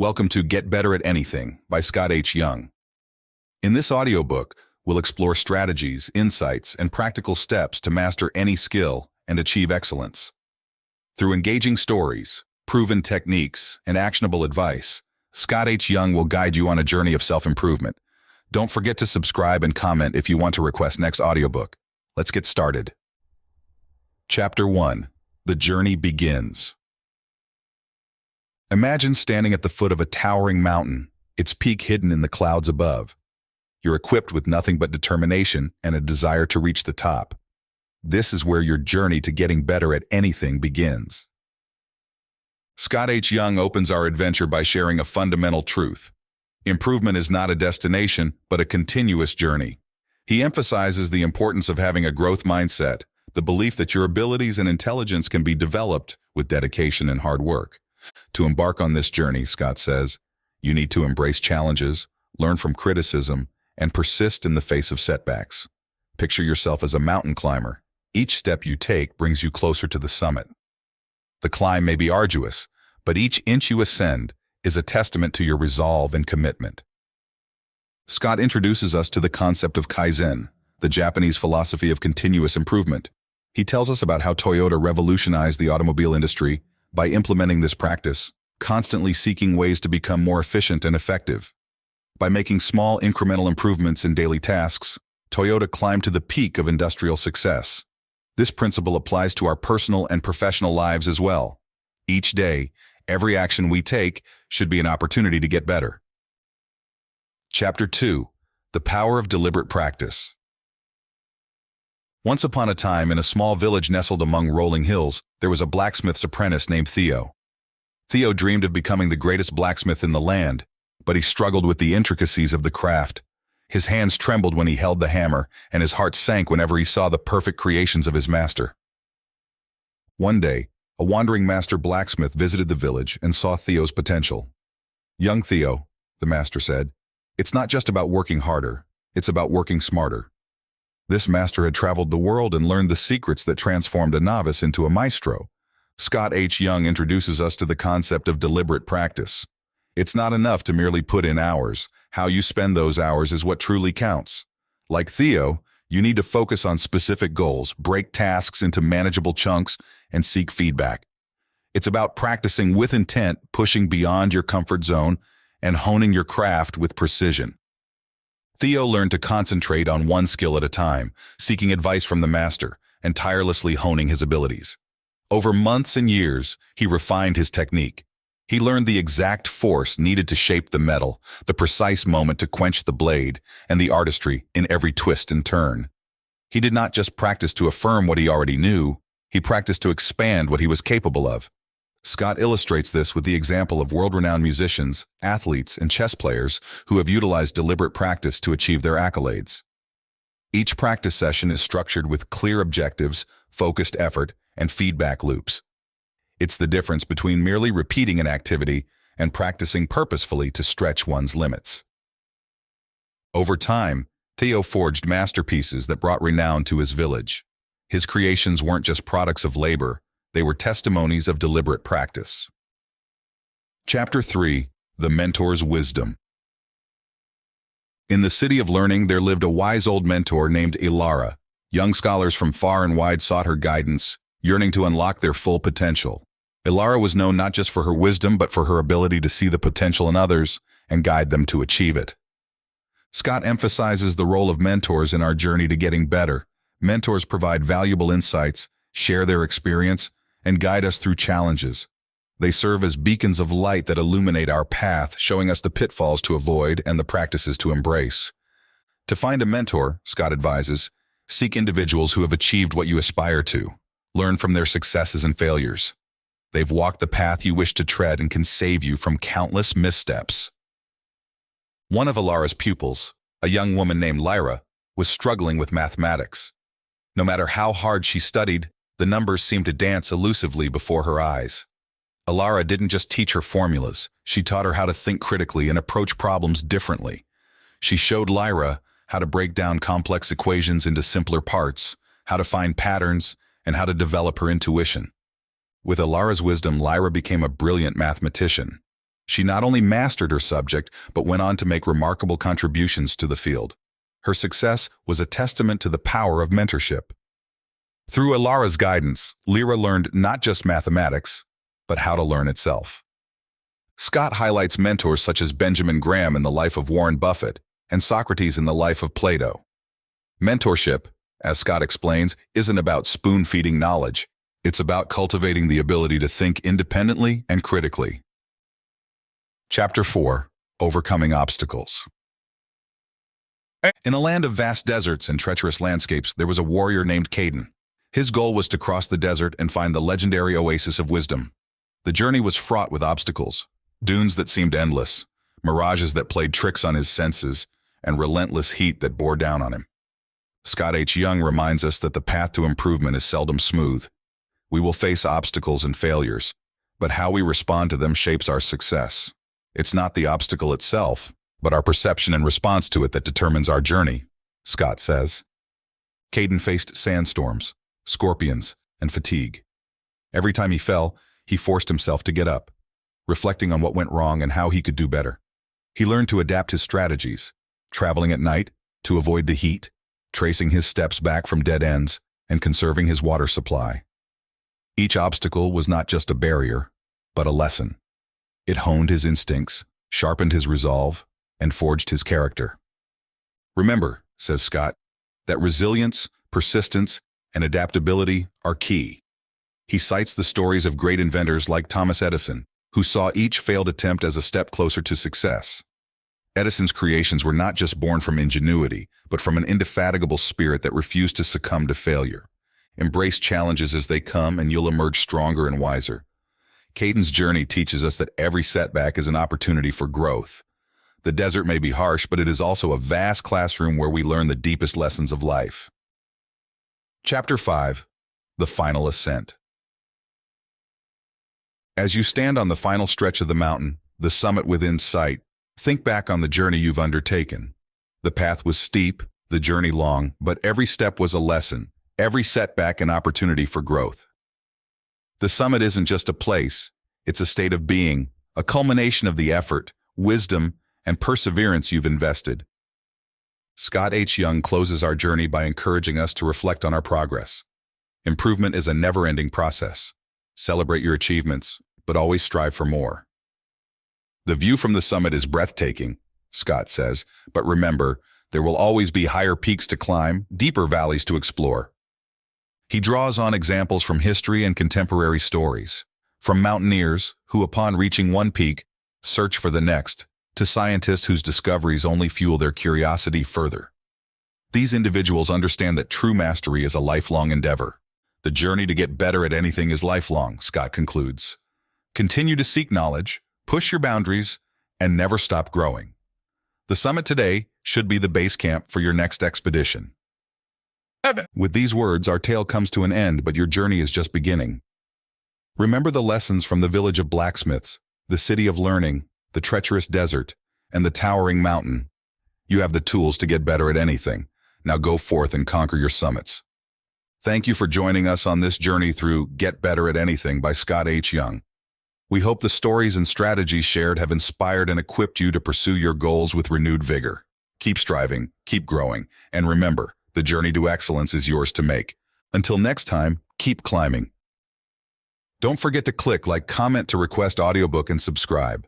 Welcome to Get Better at Anything by Scott H. Young. In this audiobook, we'll explore strategies, insights, and practical steps to master any skill and achieve excellence. Through engaging stories, proven techniques, and actionable advice, Scott H. Young will guide you on a journey of self-improvement. Don't forget to subscribe and comment if you want to request next audiobook. Let's get started. Chapter 1. The Journey Begins. Imagine standing at the foot of a towering mountain, its peak hidden in the clouds above. You're equipped with nothing but determination and a desire to reach the top. This is where your journey to getting better at anything begins. Scott H. Young opens our adventure by sharing a fundamental truth. Improvement is not a destination, but a continuous journey. He emphasizes the importance of having a growth mindset, the belief that your abilities and intelligence can be developed with dedication and hard work. To embark on this journey, Scott says, you need to embrace challenges, learn from criticism, and persist in the face of setbacks. Picture yourself as a mountain climber. Each step you take brings you closer to the summit. The climb may be arduous, but each inch you ascend is a testament to your resolve and commitment. Scott introduces us to the concept of Kaizen, the Japanese philosophy of continuous improvement. He tells us about how Toyota revolutionized the automobile industry by implementing this practice, constantly seeking ways to become more efficient and effective. By making small incremental improvements in daily tasks, Toyota climbed to the peak of industrial success. This principle applies to our personal and professional lives as well. Each day, every action we take should be an opportunity to get better. Chapter 2. The Power of Deliberate Practice. Once upon a time, in a small village nestled among rolling hills, there was a blacksmith's apprentice named Theo. Theo dreamed of becoming the greatest blacksmith in the land, but he struggled with the intricacies of the craft. His hands trembled when he held the hammer, and his heart sank whenever he saw the perfect creations of his master. One day, a wandering master blacksmith visited the village and saw Theo's potential. "Young Theo," the master said, "it's not just about working harder, it's about working smarter." This master had traveled the world and learned the secrets that transformed a novice into a maestro. Scott H. Young introduces us to the concept of deliberate practice. It's not enough to merely put in hours. How you spend those hours is what truly counts. Like Theo, you need to focus on specific goals, break tasks into manageable chunks, and seek feedback. It's about practicing with intent, pushing beyond your comfort zone, and honing your craft with precision. Theo learned to concentrate on one skill at a time, seeking advice from the master, and tirelessly honing his abilities. Over months and years, he refined his technique. He learned the exact force needed to shape the metal, the precise moment to quench the blade, and the artistry in every twist and turn. He did not just practice to affirm what he already knew, he practiced to expand what he was capable of. Scott illustrates this with the example of world-renowned musicians, athletes, and chess players who have utilized deliberate practice to achieve their accolades. Each practice session is structured with clear objectives, focused effort, and feedback loops. It's the difference between merely repeating an activity and practicing purposefully to stretch one's limits. Over time, Theo forged masterpieces that brought renown to his village. His creations weren't just products of labor, they were testimonies of deliberate practice. Chapter 3. The Mentor's Wisdom. In the city of learning, there lived a wise old mentor named Ilara. Young scholars from far and wide sought her guidance, yearning to unlock their full potential. Ilara was known not just for her wisdom, but for her ability to see the potential in others and guide them to achieve it. Scott emphasizes the role of mentors in our journey to getting better. Mentors provide valuable insights, share their experience, and guide us through challenges. They serve as beacons of light that illuminate our path, showing us the pitfalls to avoid and the practices to embrace. To find a mentor, Scott advises, seek individuals who have achieved what you aspire to. Learn from their successes and failures. They've walked the path you wish to tread and can save you from countless missteps. One of Ilara's pupils, a young woman named Lyra, was struggling with mathematics. No matter how hard she studied, the numbers seemed to dance elusively before her eyes. Ilara didn't just teach her formulas, she taught her how to think critically and approach problems differently. She showed Lyra how to break down complex equations into simpler parts, how to find patterns, and how to develop her intuition. With Ilara's wisdom, Lyra became a brilliant mathematician. She not only mastered her subject, but went on to make remarkable contributions to the field. Her success was a testament to the power of mentorship. Through Alara's guidance, Lyra learned not just mathematics, but how to learn itself. Scott highlights mentors such as Benjamin Graham in the life of Warren Buffett and Socrates in the life of Plato. Mentorship, as Scott explains, isn't about spoon-feeding knowledge. It's about cultivating the ability to think independently and critically. Chapter 4. Overcoming Obstacles. In a land of vast deserts and treacherous landscapes, there was a warrior named Caden. His goal was to cross the desert and find the legendary oasis of wisdom. The journey was fraught with obstacles, dunes that seemed endless, mirages that played tricks on his senses, and relentless heat that bore down on him. Scott H. Young reminds us that the path to improvement is seldom smooth. We will face obstacles and failures, but how we respond to them shapes our success. It's not the obstacle itself, but our perception and response to it that determines our journey, Scott says. Caden faced sandstorms, scorpions, and fatigue. Every time he fell, he forced himself to get up, reflecting on what went wrong and how he could do better. He learned to adapt his strategies, traveling at night to avoid the heat, tracing his steps back from dead ends, and conserving his water supply. Each obstacle was not just a barrier, but a lesson. It honed his instincts, sharpened his resolve, and forged his character. Remember, says Scott, that resilience, persistence, and adaptability are key. He cites the stories of great inventors like Thomas Edison, who saw each failed attempt as a step closer to success. Edison's creations were not just born from ingenuity, but from an indefatigable spirit that refused to succumb to failure. Embrace challenges as they come and you'll emerge stronger and wiser. Caden's journey teaches us that every setback is an opportunity for growth. The desert may be harsh, but it is also a vast classroom where we learn the deepest lessons of life. Chapter 5. The Final Ascent. As you stand on the final stretch of the mountain, the summit within sight, think back on the journey you've undertaken. The path was steep, the journey long, but every step was a lesson, every setback an opportunity for growth. The summit isn't just a place, it's a state of being, a culmination of the effort, wisdom, and perseverance you've invested. Scott H. Young closes our journey by encouraging us to reflect on our progress. Improvement is a never-ending process. Celebrate your achievements, but always strive for more. The view from the summit is breathtaking, Scott says, but remember, there will always be higher peaks to climb, deeper valleys to explore. He draws on examples from history and contemporary stories, from mountaineers who, upon reaching one peak, search for the next, to scientists whose discoveries only fuel their curiosity further. These individuals understand that true mastery is a lifelong endeavor. The journey to get better at anything is lifelong, Scott concludes. Continue to seek knowledge, push your boundaries, and never stop growing. The summit today should be the base camp for your next expedition. With these words, our tale comes to an end, but your journey is just beginning. Remember the lessons from the village of blacksmiths, the city of learning, the treacherous desert, and the towering mountain. You have the tools to get better at anything. Now go forth and conquer your summits. Thank you for joining us on this journey through Get Better at Anything by Scott H. Young. We hope the stories and strategies shared have inspired and equipped you to pursue your goals with renewed vigor. Keep striving, keep growing, and remember, the journey to excellence is yours to make. Until next time, keep climbing. Don't forget to click like, comment to request audiobook, and subscribe.